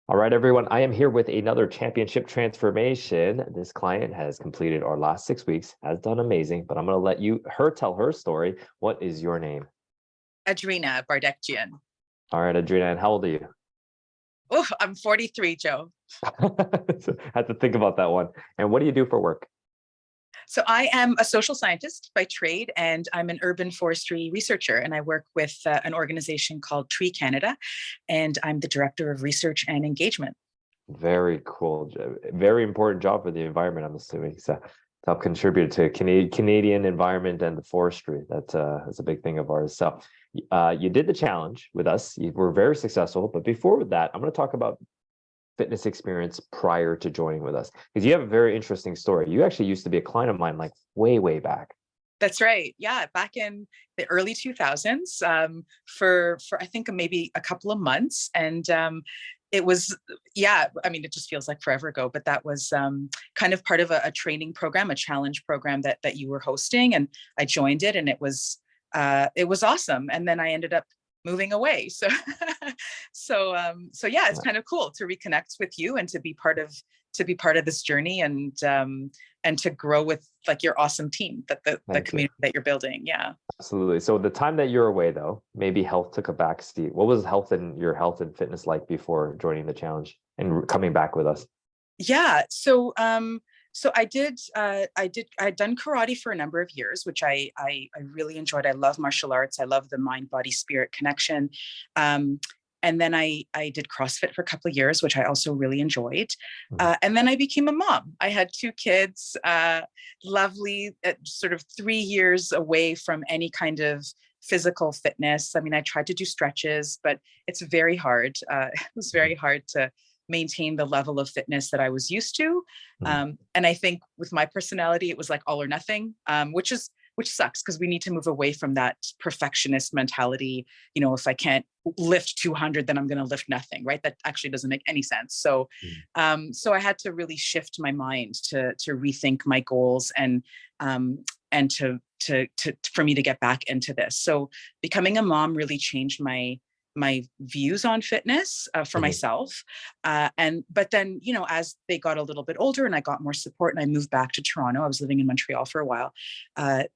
All right, everyone. I am here with another championship transformation. This client has completed our last 6 weeks, has done amazing, but I'm going to let her tell her story. What is your name? Adrina Bardekjian. All right, Adrina, and how old are you? Oh, I'm 43, Joe. So, I had to think about that one. And what do you do for work? So I am a social scientist by trade, and I'm an urban forestry researcher, and I work with an organization called Tree Canada, and I'm the director of research and engagement. Very cool. Very important job for the environment, I'm assuming. So to help contribute to Canadian environment and the forestry. That's a big thing of ours. So you did the challenge with us. You were very successful. But before that, I'm going to talk about fitness experience prior to joining with us, because you have a very interesting story. You actually used to be a client of mine, like way back. That's right. Yeah, back in the early 2000s, for I think maybe a couple of months, and it was, yeah. I mean, it just feels like forever ago, but that was kind of part of a training program, a challenge program that you were hosting, and I joined it, and it was awesome. And then I ended up moving away. So so yeah, it's kind of cool to reconnect with you and to be part of this journey, and to grow with like your awesome team, the community that you're building. Yeah. Absolutely. So the time that you're away, though, maybe health took a back seat. What was your health and fitness like before joining the challenge and coming back with us? Yeah. So I'd done karate for a number of years, which I really enjoyed. I love martial arts. I love the mind, body, spirit connection. And then I did CrossFit for a couple of years, which I also really enjoyed. And then I became a mom. I had two kids, lovely, sort of 3 years away from any kind of physical fitness. I mean, I tried to do stretches, but it's very hard. It was very hard to maintain the level of fitness that I was used to. And I think with my personality, it was like all or nothing, which sucks because we need to move away from that perfectionist mentality. You know, if I can't lift 200, then I'm going to lift nothing, right? That actually doesn't make any sense. So, so I had to really shift my mind to rethink my goals and for me to get back into this. So becoming a mom really changed my views on fitness for myself. But then, you know, as they got a little bit older and I got more support and I moved back to Toronto, I was living in Montreal for a while. I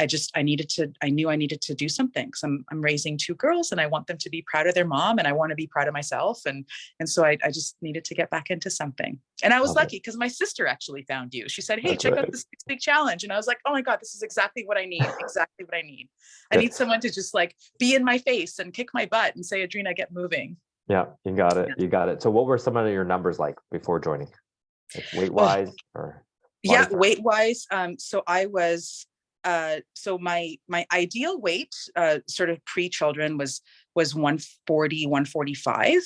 knew I needed to do something. So I'm raising two girls and I want them to be proud of their mom and I want to be proud of myself. And so I just needed to get back into something. And I was lucky because my sister actually found you. She said, hey, check out this big challenge. And I was like, oh my God, this is exactly what I need. Exactly what I need. I need someone to just like be in my face and kick my butt and say, Adrina, get moving. Yeah, you got it. Yeah. You got it. So what were some of your numbers like before joining? Like weight wise or weight wise. So I was so my ideal weight sort of pre-children was 140, 145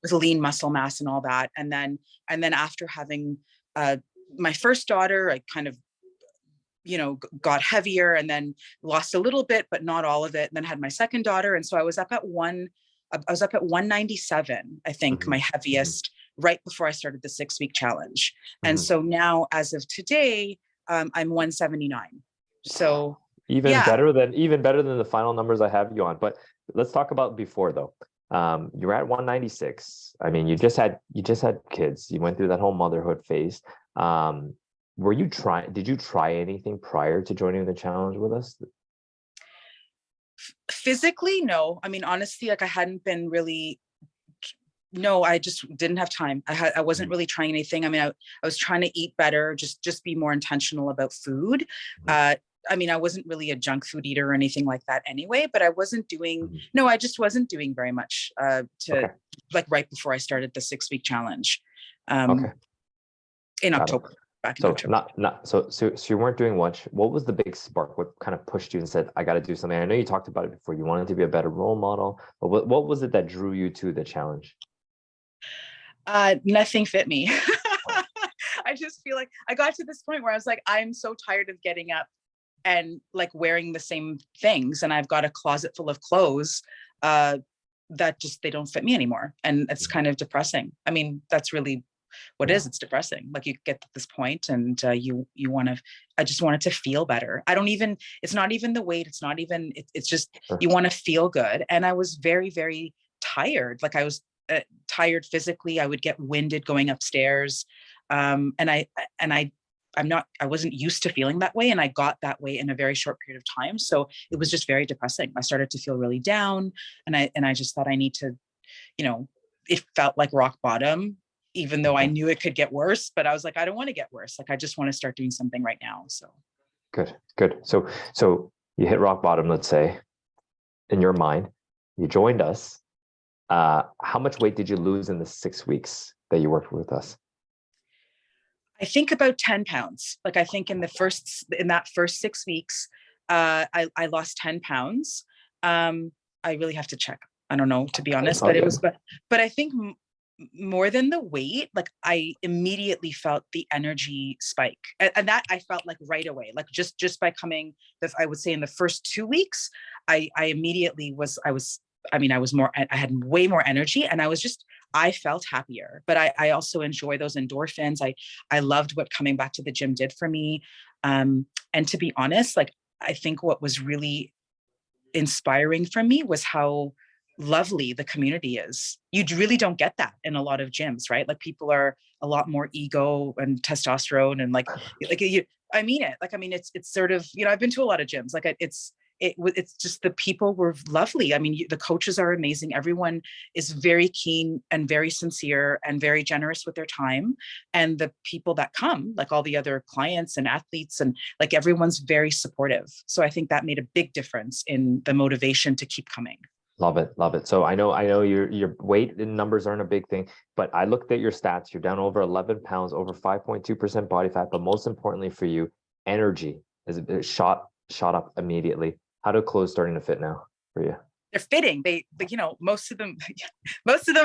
with lean muscle mass and all that. And then after having my first daughter, I kind of, you know, got heavier and then lost a little bit, but not all of it. And then had my second daughter. And so I was up at 197, I think, my heaviest right before I started the 6-week challenge. And so now, as of today, I'm 179. So even better than the final numbers I have you on. But let's talk about before though. You're at 196. I mean, you just had kids. You went through that whole motherhood phase. Did you try anything prior to joining the challenge with us? Physically, no. I mean, honestly, like I hadn't been really, no, I just didn't have time. I wasn't really trying anything. I mean, I was trying to eat better, just be more intentional about food. I mean, I wasn't really a junk food eater or anything like that anyway, but I wasn't doing, I just wasn't doing very much like right before I started the 6-week challenge in October. Back in October. So you weren't doing much. What was the big spark? What kind of pushed you and said, I got to do something? I know you talked about it before. You wanted to be a better role model, but what was it that drew you to the challenge? Nothing fit me. I just feel like I got to this point where I was like, I'm so tired of getting up and like wearing the same things. And I've got a closet full of clothes that just, they don't fit me anymore. And it's kind of depressing. I mean, that's really what is. It's depressing. Like you get to this point and you want to, I just wanted to feel better. It's not even the weight. It's not even, it's just, you want to feel good. And I was very, very tired. Like I was tired physically. I would get winded going upstairs. And I wasn't used to feeling that way. And I got that way in a very short period of time. So it was just very depressing. I started to feel really down, and I just thought I need to, it felt like rock bottom, even though I knew it could get worse, but I was like, I don't want to get worse. Like, I just want to start doing something right now. So. Good. So you hit rock bottom, let's say, in your mind, you joined us. How much weight did you lose in the 6 weeks that you worked with us? I think about 10 pounds. Like, I think in that first 6 weeks, I lost 10 pounds. I really have to check. I don't know, to be honest, but it was, but I think more than the weight, like, I immediately felt the energy spike, and that I felt like right away, like just by coming, I would say in the first 2 weeks, I immediately I had way more energy, and I felt happier, but I also enjoy those endorphins. I loved what coming back to the gym did for me. And to be honest, like, I think what was really inspiring for me was how lovely the community is. You really don't get that in a lot of gyms, right? Like, people are a lot more ego and testosterone, and I mean it. Like, I mean, it's sort of, I've been to a lot of gyms. Like, it's just, the people were lovely. I mean, the coaches are amazing. Everyone is very keen and very sincere and very generous with their time. And the people that come, like all the other clients and athletes, and like, everyone's very supportive. So I think that made a big difference in the motivation to keep coming. Love it. So I know your weight and numbers aren't a big thing, but I looked at your stats. You're down over 11 pounds, over 5.2% body fat, but most importantly for you, energy is shot up immediately. How do clothes starting to fit now for you? They're fitting. They most of them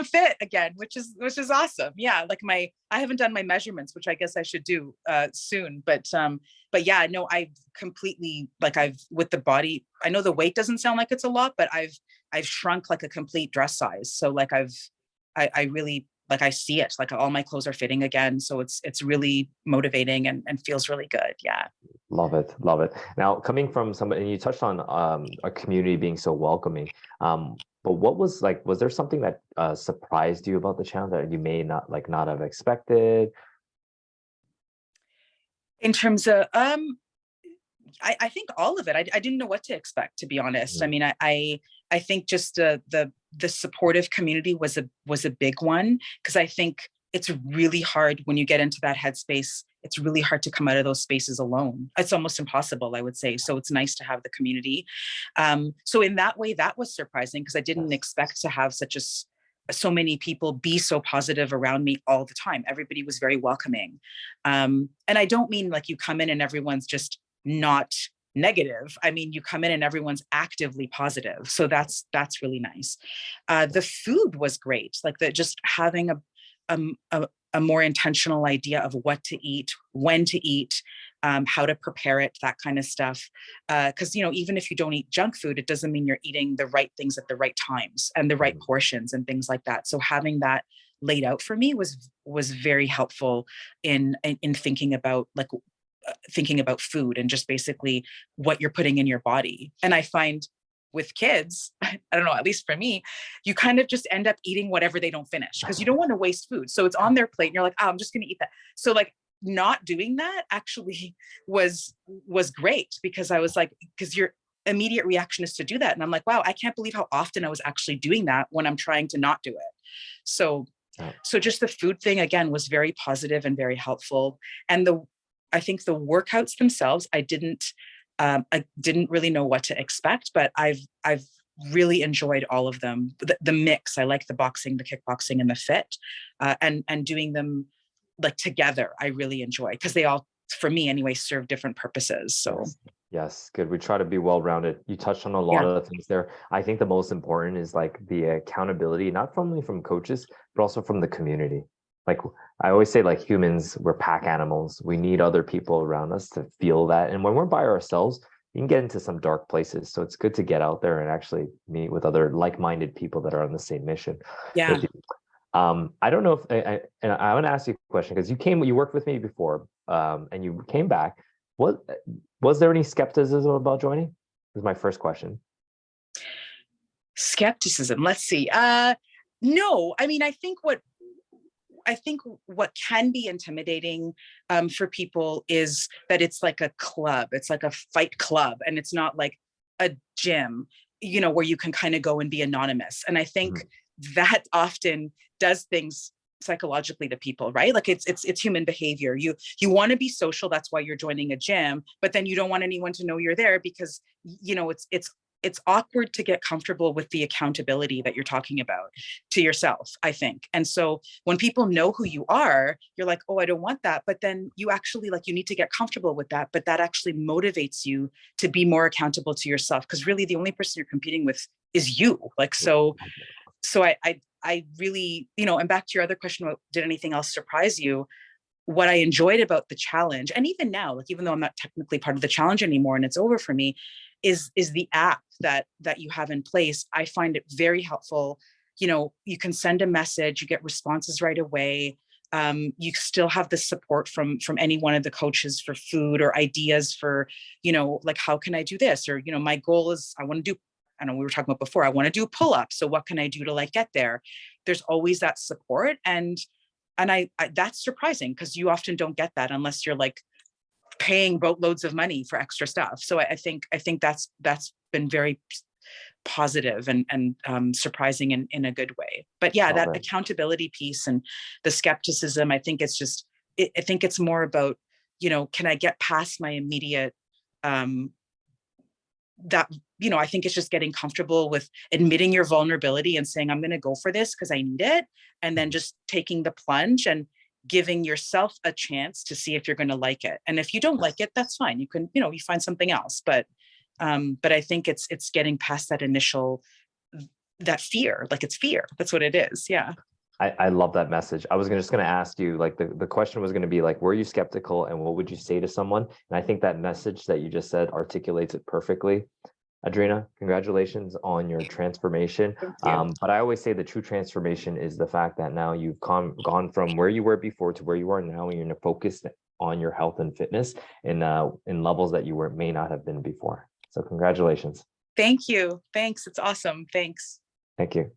fit again, which is awesome. Yeah. Like, I haven't done my measurements, which I guess I should do soon. But yeah, no, I've completely, like, with the body, I know the weight doesn't sound like it's a lot, but I've shrunk like a complete dress size. So like, I really, like, I see it, like, all my clothes are fitting again. So it's really motivating and feels really good. Yeah. Love it. Now, coming from somebody, and you touched on a community being so welcoming, but was there something that surprised you about the challenge that you may not have expected? In terms of, I think all of it. I didn't know what to expect, to be honest. I mean, I think just the supportive community was a big one, because I think it's really hard when you get into that headspace. It's really hard to come out of those spaces alone. It's almost impossible, I would say. So it's nice to have the community. So in that way, that was surprising, because I didn't expect to have so many people be so positive around me all the time. Everybody was very welcoming. And I don't mean like you come in and everyone's just not negative. I mean, you come in and everyone's actively positive. So that's really nice. The food was great. Like, just having a more intentional idea of what to eat, when to eat, how to prepare it, that kind of stuff. Because, even if you don't eat junk food, it doesn't mean you're eating the right things at the right times and the right portions and things like that. So having that laid out for me was very helpful in thinking about food, and just basically what you're putting in your body. And I find with kids, I don't know, at least for me, you kind of just end up eating whatever they don't finish, because you don't want to waste food. So it's on their plate and you're like, oh, I'm just going to eat that. So like, not doing that actually was great, because I was like, because your immediate reaction is to do that. And I'm like, wow, I can't believe how often I was actually doing that when I'm trying to not do it. So just the food thing, again, was very positive and very helpful. And I think the workouts themselves, I didn't really know what to expect, but I've really enjoyed all of them. The mix, I like the boxing, the kickboxing, and the fit, and doing them like together, I really enjoy, because they all, for me anyway, serve different purposes. So yes, good. We try to be well-rounded. You touched on a lot of the things there. I think the most important is like the accountability, not only from coaches, but also from the community. Like, I always say, like, humans, we're pack animals. We need other people around us to feel that. And when we're by ourselves, you can get into some dark places. So it's good to get out there and actually meet with other like-minded people that are on the same mission. Yeah. I don't know if, and I want to ask you a question, because you worked with me before, and you came back. Was there any skepticism about joining? This is my first question. Skepticism. Let's see. No, I mean, I think what can be intimidating for people is that it's like a club. It's like a fight club, and it's not like a gym, you know, where you can kind of go and be anonymous. And I think that often does things psychologically to people, right? Like it's human behavior. You want to be social, that's why you're joining a gym, but then you don't want anyone to know you're there because, you know, it's awkward to get comfortable with the accountability that you're talking about to yourself, I think. And so when people know who you are, you're like, oh, I don't want that. But then you actually like, you need to get comfortable with that. But that actually motivates you to be more accountable to yourself. Because really the only person you're competing with is you. Like, so I really, you know, and back to your other question about did anything else surprise you? What I enjoyed about the challenge, and even now, like even though I'm not technically part of the challenge anymore and it's over for me, is the app that you have in place. I find it very helpful. You know, you can send a message, you get responses right away. You still have the support from any one of the coaches for food or ideas for, you know, like how can I do this? Or, you know, my goal is I want to do, I know we were talking about before, I want to do a pull-up. So what can I do to like get there? There's always that support. And I that's surprising because you often don't get that unless you're like paying boatloads of money for extra stuff. So I think that's been very positive and surprising in a good way. But yeah, that accountability piece and the skepticism, I think it's just, I think it's more about, you know, can I get past my immediate, that, you know, I think it's just getting comfortable with admitting your vulnerability and saying, I'm going to go for this because I need it. And then just taking the plunge and giving yourself a chance to see if you're going to like it. And if you don't like it, that's fine. You can, you know, you find something else. But I think it's getting past that initial, that fear, like it's fear. That's what it is. Yeah. I love that message. I was just going to ask you, like the question was going to be like, were you skeptical and what would you say to someone? And I think that message that you just said articulates it perfectly. Adrina, congratulations on your transformation. But I always say the true transformation is the fact that now you've gone from where you were before to where you are now, and you're focused on your health and fitness in levels that you may not have been before. So congratulations. Thank you. Thanks. It's awesome. Thanks. Thank you.